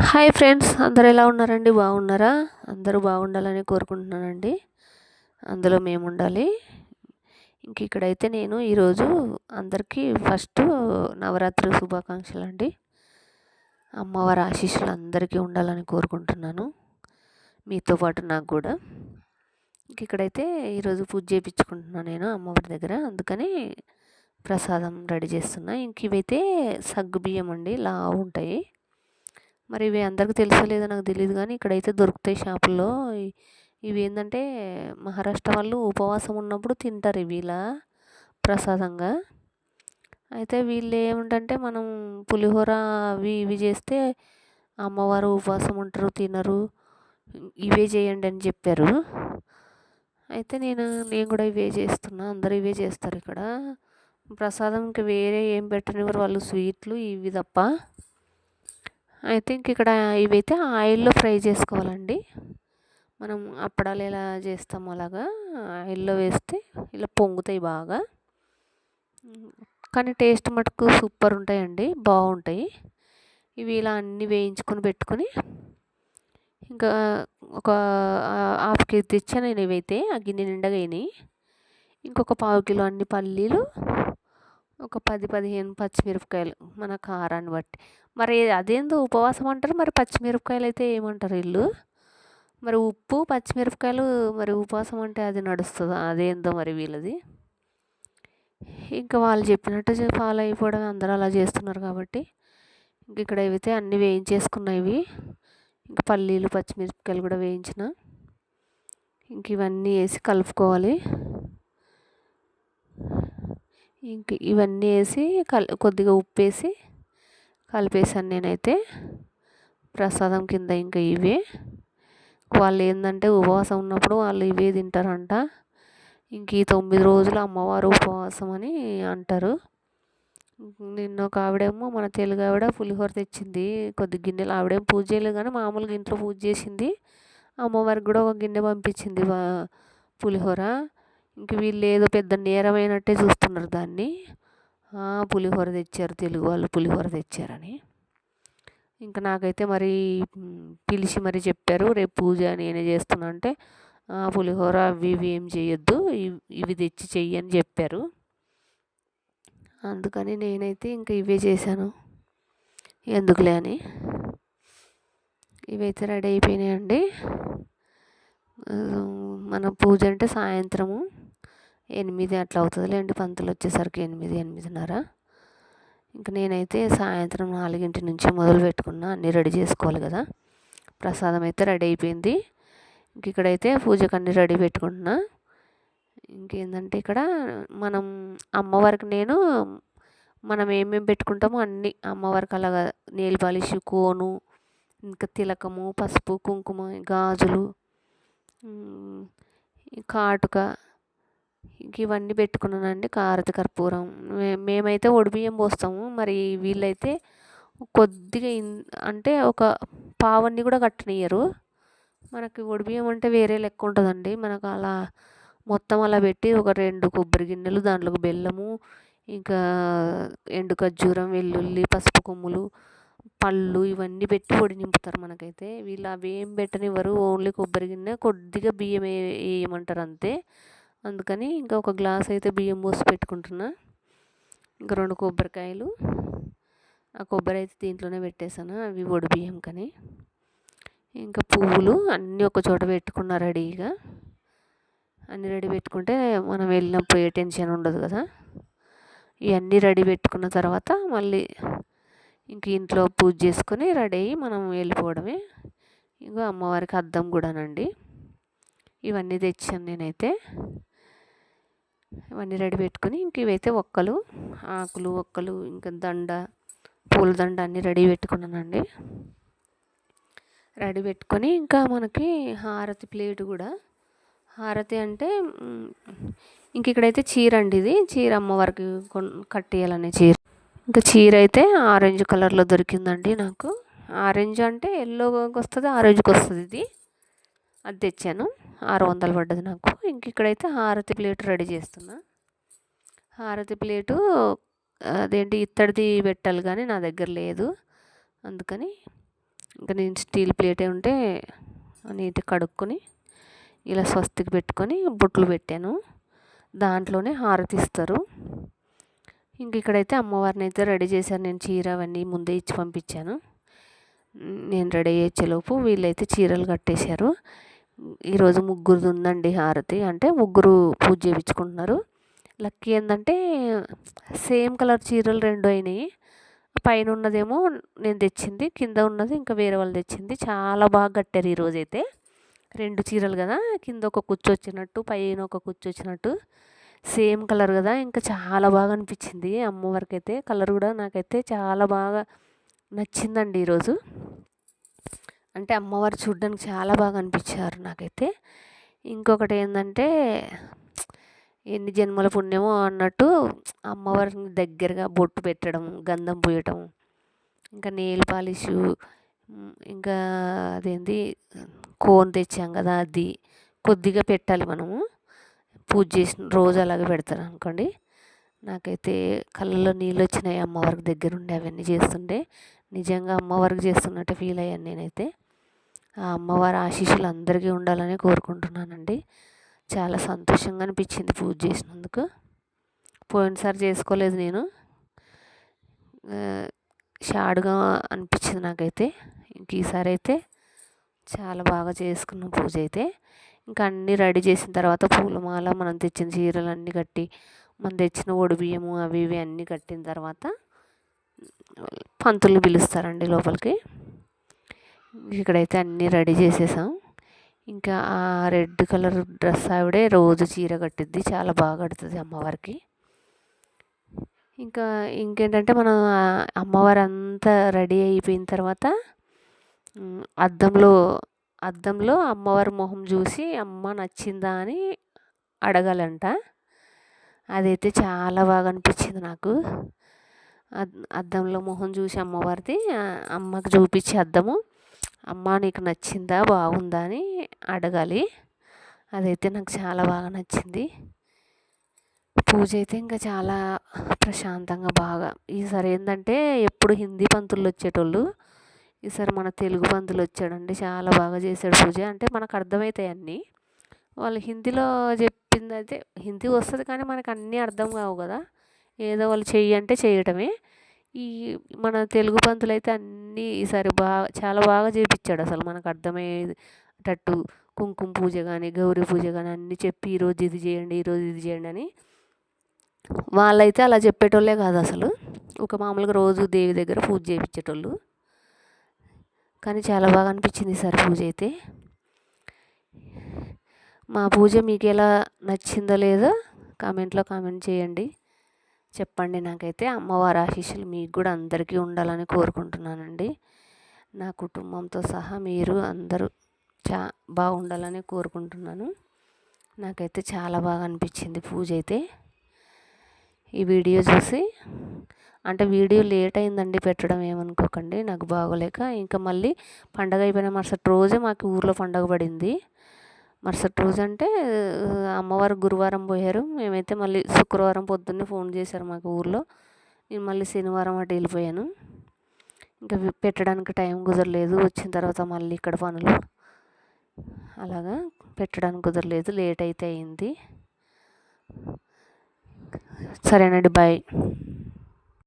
Hi friends, అందరూ ఎలా ఉన్నారండి? బాగున్నారా? అందరూ బాగుండాలని కోరుకుంటున్నానండి. అందులో మేము ఉండాలి. ఇక్కడైతే నేను ఈరోజు అందరికీ ఫస్ట్ నవరాత్రి శుభాకాంక్షలు అండి. అమ్మవారి ఆశీస్సులు అందరికీ ఉండాలని కోరుకుంటున్నాను, మీతో పాటు నాకు కూడా. ఇక్కడైతే ఈరోజు పూజ చేయించుకుంటున్నాను నేను అమ్మవారి దగ్గర, అందుకని ప్రసాదం రెడీ చేస్తున్నా. ఇవైతే సగ్గు బియ్యం అండి, లావు ఉంటాయి. మరి ఇవి అందరికీ తెలుసో లేదో నాకు తెలియదు, కానీ ఇక్కడైతే దొరుకుతాయి షాపుల్లో. ఇవి ఏంటంటే మహారాష్ట్ర వాళ్ళు ఉపవాసం ఉన్నప్పుడు తింటారు ఇవి ఇలా ప్రసాదంగా. అయితే వీళ్ళు ఏమిటంటే మనం పులిహోర అవి ఇవి చేస్తే అమ్మవారు ఉపవాసం ఉంటారు, తినరు, ఇవే చేయండి అని చెప్పారు. అయితే నేను కూడా ఇవే చేస్తున్నా. అందరూ ఇవే చేస్తారు ఇక్కడ ప్రసాదం. ఇంకా వేరే ఏం పెట్టనివ్వరు వాళ్ళు, స్వీట్లు ఇవి తప్ప. అయితే ఇక్కడ ఇవైతే ఆయిల్లో ఫ్రై చేసుకోవాలండి. మనం అప్పడాలు ఎలా చేస్తామో అలాగా ఆయిల్లో వేస్తే ఇలా పొంగుతాయి బాగా. కానీ టేస్ట్ మటుకు సూపర్ ఉంటాయండి, బాగుంటాయి. ఇవి ఇలా అన్నీ వేయించుకొని పెట్టుకొని ఇంకా ఒక హాఫ్ కేజీ తెచ్చాను నేను. ఇవైతే ఆ గిన్నె నిండగా అయినాయి. ఇంకొక పావు కిలో అన్ని పల్లీలు, ఒక 10-15 పచ్చిమిరపకాయలు మన కారాన్ని బట్టి. మరి అదేందో ఉపవాసం అంటారు, మరి పచ్చిమిరపకాయలు అయితే ఏమంటారు వీళ్ళు? మరి ఉప్పు పచ్చిమిరపకాయలు మరి ఉపవాసం అంటే అది నడుస్తుందా? అదేందో మరి వీళ్ళది. ఇంకా వాళ్ళు చెప్పినట్టు ఫాలో అయిపోవడం, అందరూ అలా చేస్తున్నారు కాబట్టి. ఇక్కడ అయితే అన్నీ వేయించేసుకున్నాయి. ఇంకా పల్లీలు పచ్చిమిరపకాయలు కూడా వేయించిన. ఇవన్నీ వేసి కలుపుకోవాలి. ఇవన్నీ వేసి కొద్దిగా ఉప్పు వేసి కలిపేసాను నేనైతే ప్రసాదం కింద. ఇంకా ఇవే వాళ్ళు ఏంటంటే ఉపవాసం ఉన్నప్పుడు వాళ్ళు ఇవే తింటారంట. ఈ 9 రోజులు అమ్మవారు ఉపవాసం అని అంటారు. నిన్న ఒక ఆవిడేమో మన తెలుగు ఆవిడ పులిహోర తెచ్చింది కొద్ది గిన్నెలు. ఆవిడేమో పూజ చేయలేదు కానీ మామూలుగా ఇంట్లో పూజ చేసింది. అమ్మవారికి కూడా ఒక గిన్నె పంపించింది పులిహోర. వీళ్ళు ఏదో పెద్ద నేరమైనట్టే చూస్తున్నారు దాన్ని. పులిహోర తెచ్చారు, తెలుగు వాళ్ళు పులిహోర తెచ్చారని. ఇంకా నాకైతే మరి పిలిచి మరి చెప్పారు, రేపు పూజ నేనే చేస్తున్నా అంటే పులిహోర అవి ఇవి ఏం చేయొద్దు, ఇవి తెచ్చి చెయ్యి అని చెప్పారు. అందుకని నేనైతే ఇంకా ఇవే చేశాను, ఎందుకులే అని. ఇవైతే రెడీ అయిపోయినాయండి. మన పూజ అంటే సాయంత్రము 8 అట్లా అవుతుందిలేండి, పంతులు వచ్చేసరికి 8-8:30. ఇంకా నేనైతే సాయంత్రం 4 నుంచి మొదలు పెట్టుకున్నా. అన్నీ రెడీ చేసుకోవాలి కదా. ప్రసాదం అయితే రెడీ అయిపోయింది. ఇక్కడైతే పూజకు అన్నీ రెడీ పెట్టుకుంటున్నా. ఇంకేంటంటే ఇక్కడ మనం అమ్మవారికి మనం ఏమేమి పెట్టుకుంటామో అన్నీ అమ్మవారికి అలాగా నెయిల్ పాలిష్, కోను, ఇంకా తిలకము, పసుపు, కుంకుమ, గాజులు, కాటుక, ఇవన్నీ పెట్టుకున్నానండి. హారతి కర్పూరం. మేమైతే బియ్యం పోస్తాము. మరి వీళ్ళైతే కొద్దిగా అంటే ఒక పావన్ని కూడా కట్టనియ్యరు. మనకి బియ్యం అంటే వేరే లెక్క ఉంటుందండి. మనకు అలా మొత్తం అలా పెట్టి ఒక 2 కొబ్బరి గిన్నెలు, దాంట్లోకి బెల్లము, ఇంకా ఎండు ఖర్జూరం, వెల్లుల్లి, పసుపు కొమ్ములు, పళ్ళు ఇవన్నీ పెట్టి పొడి నింపుతారు. మనకైతే వీళ్ళు అవి ఏం పెట్టనివ్వరు. ఓన్లీ కొబ్బరి గిన్నె, కొద్దిగా బియ్యం వేయమంటారు అంతే. అందుకని ఇంకా ఒక గ్లాస్ అయితే బియ్యం పోసి పెట్టుకుంటున్నా. ఇంకా 2 కొబ్బరికాయలు, ఆ కొబ్బరి అయితే దీంట్లోనే పెట్టేశాను, అవి బియ్యం కని. ఇంకా పువ్వులు అన్నీ ఒక చోట పెట్టుకున్నా రెడీగా. అన్నీ రెడీ పెట్టుకుంటే మనం వెళ్ళినప్పుడు ఏ టెన్షన్ ఉండదు కదా. ఇవన్నీ రెడీ పెట్టుకున్న తర్వాత మళ్ళీ ఇంక ఇంట్లో పూజ చేసుకొని రెడీ అయ్యి మనం వెళ్ళిపోవడమే. ఇంకా అమ్మవారికి అద్దం కూడానండి. ఇవన్నీ తెచ్చాను నేనైతే. ఇవన్నీ రెడీ పెట్టుకొని ఇవైతే ఆకులు ఒక్కలు, ఇంకా దండ, పూలదండ అన్నీ రెడీ పెట్టుకున్నానండి. రెడీ పెట్టుకొని ఇంకా మనకి హారతి ప్లేటు కూడా. హారతి అంటే ఇక్కడైతే చీర అండి, ఇది చీర అమ్మవారికి కట్టేయాలనే చీర. ఇంకా చీర అయితే ఆరెంజ్ కలర్లో దొరికిందండి నాకు. ఆరెంజ్ అంటే ఎల్లోకి వస్తుంది, ఆరెంజ్కి వస్తుంది. ఇది అది తెచ్చాను, 600 పడ్డది నాకు. ఇక్కడైతే హారతి ప్లేట్ రెడీ చేస్తున్నా. హారతి ప్లేటు అదేంటి ఇత్తడిది పెట్టాలి కానీ నా దగ్గర లేదు. అందుకని ఇంకా నేను స్టీల్ ప్లేటే ఉంటే నీట్గా కడుక్కొని ఇలా స్వస్తికి పెట్టుకొని బొట్లు పెట్టాను. దాంట్లోనే హారతి ఇస్తారు. ఇంక ఇక్కడైతే అమ్మవారిని అయితే రెడీ చేశాను. నేను చీర అవన్నీ ముందే ఇచ్చి పంపించాను. నేను రెడీ అయ్యేలోపు వీళ్ళైతే చీరలు కట్టేశారు. ఈరోజు ముగ్గురుది ఉందండి హారతి, అంటే ముగ్గురు పూజ చేయించుకుంటున్నారు. లక్కీ ఏంటంటే సేమ్ కలర్ చీరలు 2 అయినాయి. పైన ఉన్నదేమో నేను తెచ్చింది, కింద ఉన్నది ఇంకా వేరే వాళ్ళు తెచ్చింది. చాలా బాగా కట్టారు ఈరోజైతే. 2 చీరలు కదా, కింద ఒక కుచ్చు వచ్చినట్టు పైన ఒక కుచ్చు వచ్చినట్టు సేమ్ కలర్ కదా, ఇంకా చాలా బాగా అనిపించింది. అమ్మవారికి అయితే కలర్ కూడా నాకైతే చాలా బాగా నచ్చిందండి ఈరోజు. అంటే అమ్మవారు చూడడానికి చాలా బాగా అనిపించారు నాకైతే. ఇంకొకటి ఏంటంటే ఎన్ని జన్మల పుణ్యమో అన్నట్టు అమ్మవారిని దగ్గరగా బొట్టు పెట్టడం, గంధం పూయటం, ఇంకా నెయిల్ పాలిష్, ఇంకా అదేంటి కోన్ తెచ్చాం కదా, అది కొద్దిగా పెట్టాలి మనము. పూజ చేసిన రోజు అలాగే పెడతారు అనుకోండి. నాకైతే కళ్ళలో నీళ్ళు వచ్చినాయి అమ్మవారికి దగ్గరుండి అవన్నీ చేస్తుంటే. నిజంగా అమ్మవారికి చేస్తున్నట్టు ఫీల్ అయ్యాను నేనైతే. ఆ అమ్మవారి ఆశీస్సులు అందరికీ ఉండాలని కోరుకుంటున్నానండి. చాలా సంతోషంగా అనిపించింది పూజ చేసినందుకు. పోయినసారి చేసుకోలేదు నేను, షాడ్గా అనిపించింది నాకైతే. ఇంక ఈసారి అయితే చాలా బాగా చేసుకున్నాం పూజ అయితే. ఇంకా అన్నీ రెడీ చేసిన తర్వాత పూలమాల, మనం తెచ్చిన చీరలన్నీ కట్టి, మనం తెచ్చిన బియ్యము అవి ఇవి అన్నీ కట్టిన తర్వాత పంతులు పిలుస్తారండి లోపలికి. ఇక్కడైతే అన్నీ రెడీ చేసేసాం. ఇంకా ఆ రెడ్ కలర్ డ్రెస్ ఆవిడే రోజు చీర కట్టిద్ది, చాలా బాగా కడుతుంది అమ్మవారికి. ఇంకేంటంటే మనం అమ్మవారు అంతా రెడీ అయిపోయిన తర్వాత అద్దంలో అమ్మవారి మొహం చూసి అమ్మ నచ్చిందా అని అడగాలంట. అదైతే చాలా బాగా అనిపించింది నాకు. అద్దంలో మొహం చూసి అమ్మవారిది అమ్మకి చూపించి అద్దము, అమ్మ నీకు నచ్చిందా, బాగుందా అని అడగాలి. అదైతే నాకు చాలా బాగా నచ్చింది. పూజ అయితే ఇంకా చాలా ప్రశాంతంగా బాగా. ఈసారి ఏంటంటే ఎప్పుడు హిందీ పంతులు వచ్చేటోళ్ళు, ఈసారి మన తెలుగు పంతులు వచ్చాడండి. చాలా బాగా చేశాడు పూజ. అంటే మనకు అర్థమవుతాయి అన్నీ. వాళ్ళు హిందీలో చెప్పింది అయితే హిందీ వస్తుంది కానీ మనకు అన్నీ అర్థం కావు కదా, ఏదో వాళ్ళు చెయ్యి అంటే చేయటమే. ఈ మన తెలుగు పంతులు అయితే అన్నీ ఈసారి చాలా బాగా చేయించాడు. అసలు మనకు అర్థమయ్యేటట్టు కుంకుమ పూజ కానీ గౌరీ పూజ కానీ అన్నీ చెప్పి ఈరోజు ఇది చేయండి, ఈరోజు ఇది చేయండి అని. వాళ్ళైతే అలా చెప్పేటోళ్ళే కాదు అసలు, ఒక మామూలుగా రోజు దేవి దగ్గర పూజ చేయించేటోళ్ళు. కానీ చాలా బాగా అనిపించింది ఈసారి పూజ అయితే. మా పూజ మీకు ఎలా నచ్చిందో లేదో కామెంట్లో కామెంట్ చేయండి, చెప్పండి. నాకైతే అమ్మవారి ఆశీస్సులు మీకు కూడా అందరికీ ఉండాలని కోరుకుంటున్నానండి. నా కుటుంబంతో సహా మీరు అందరూ బాగుండాలని కోరుకుంటున్నాను. నాకైతే చాలా బాగా అనిపించింది పూజ అయితే. ఈ వీడియో చూసి, అంటే వీడియో లేట్ అయిందండి పెట్టడం, ఏమనుకోకండి, నాకు బాగోలేక. ఇంకా మళ్ళీ పండగ అయిపోయిన మరుసటి రోజే మాకు ఊర్లో పండగ పడింది. మరుసటి రోజు అంటే అమ్మవారు గురువారం పోయారు, మేమైతే మళ్ళీ శుక్రవారం పొద్దున్నే ఫోన్ చేశారు మాకు ఊర్లో. నేను మళ్ళీ శనివారం అటు వెళ్ళిపోయాను. ఇంకా పెట్టడానికి టైం కుదరలేదు. వచ్చిన తర్వాత మళ్ళీ ఇక్కడ పనులు, అలాగా పెట్టడానికి కుదరలేదు, లేట్ అయితే అయింది. సరేనండి, బాయ్.